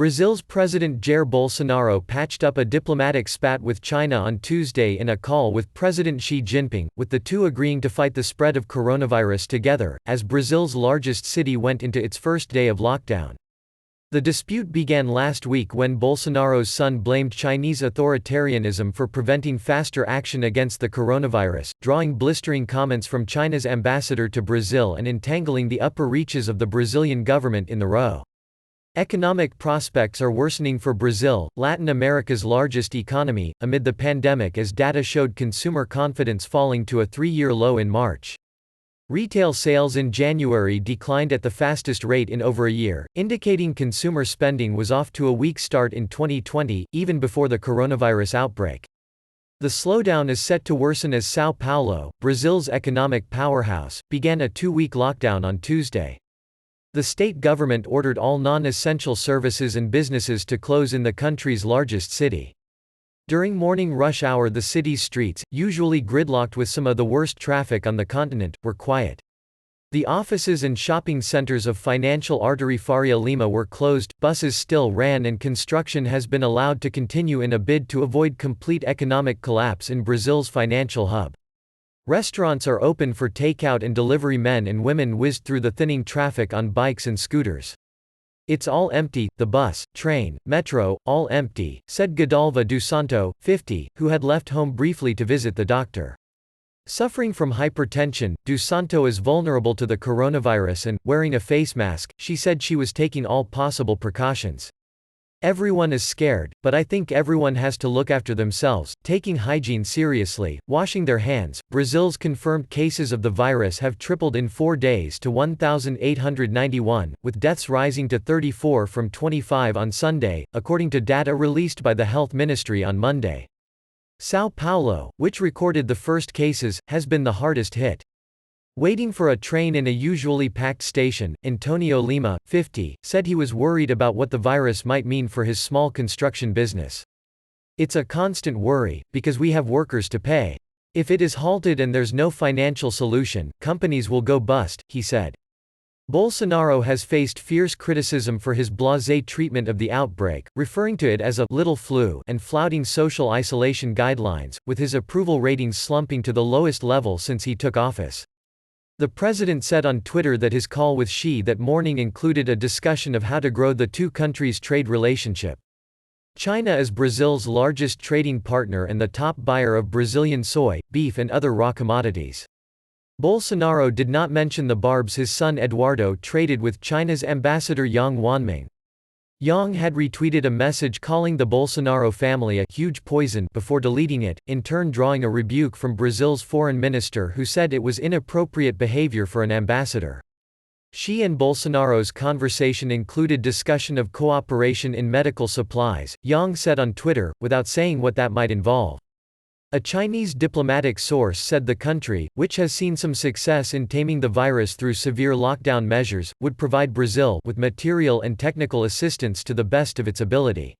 Brazil's President Jair Bolsonaro patched up a diplomatic spat with China on Tuesday in a call with President Xi Jinping, with the two agreeing to fight the spread of coronavirus together, as Brazil's largest city went into its first day of lockdown. The dispute began last week when Bolsonaro's son blamed Chinese authoritarianism for preventing faster action against the coronavirus, drawing blistering comments from China's ambassador to Brazil and entangling the upper reaches of the Brazilian government in the row. Economic prospects are worsening for Brazil, Latin America's largest economy, amid the pandemic as data showed consumer confidence falling to a three-year low in March. Retail sales in January declined at the fastest rate in over a year, indicating consumer spending was off to a weak start in 2020, even before the coronavirus outbreak. The slowdown is set to worsen as Sao Paulo, Brazil's economic powerhouse, began a two-week lockdown on Tuesday. The state government ordered all non-essential services and businesses to close in the country's largest city. During morning rush hour, the city's streets, usually gridlocked with some of the worst traffic on the continent, were quiet. The offices and shopping centers of financial artery Faria Lima were closed, buses still ran, and construction has been allowed to continue in a bid to avoid complete economic collapse in Brazil's financial hub. Restaurants are open for takeout and delivery. Men and women whizzed through the thinning traffic on bikes and scooters. "It's all empty, the bus, train, metro, all empty," said Godalva do Santo, 50, who had left home briefly to visit the doctor. Suffering from hypertension, do Santo is vulnerable to the coronavirus and, wearing a face mask, she said she was taking all possible precautions. "Everyone is scared, but I think everyone has to look after themselves, taking hygiene seriously, washing their hands." Brazil's confirmed cases of the virus have tripled in 4 days to 1,891, with deaths rising to 34 from 25 on Sunday, according to data released by the Health Ministry on Monday. Sao Paulo, which recorded the first cases, has been the hardest hit. Waiting for a train in a usually packed station, Antonio Lima, 50, said he was worried about what the virus might mean for his small construction business. "It's a constant worry, because we have workers to pay. If it is halted and there's no financial solution, companies will go bust," he said. Bolsonaro has faced fierce criticism for his blasé treatment of the outbreak, referring to it as a little flu and flouting social isolation guidelines, with his approval ratings slumping to the lowest level since he took office. The president said on Twitter that his call with Xi that morning included a discussion of how to grow the two countries' trade relationship. China is Brazil's largest trading partner and the top buyer of Brazilian soy, beef and other raw commodities. Bolsonaro did not mention the barbs his son Eduardo traded with China's ambassador Yang Wanming. Yang had retweeted a message calling the Bolsonaro family a huge poison before deleting it, in turn drawing a rebuke from Brazil's foreign minister, who said it was inappropriate behavior for an ambassador. Xi and Bolsonaro's conversation included discussion of cooperation in medical supplies, Yang said on Twitter, without saying what that might involve. A Chinese diplomatic source said the country, which has seen some success in taming the virus through severe lockdown measures, would provide Brazil with material and technical assistance to the best of its ability.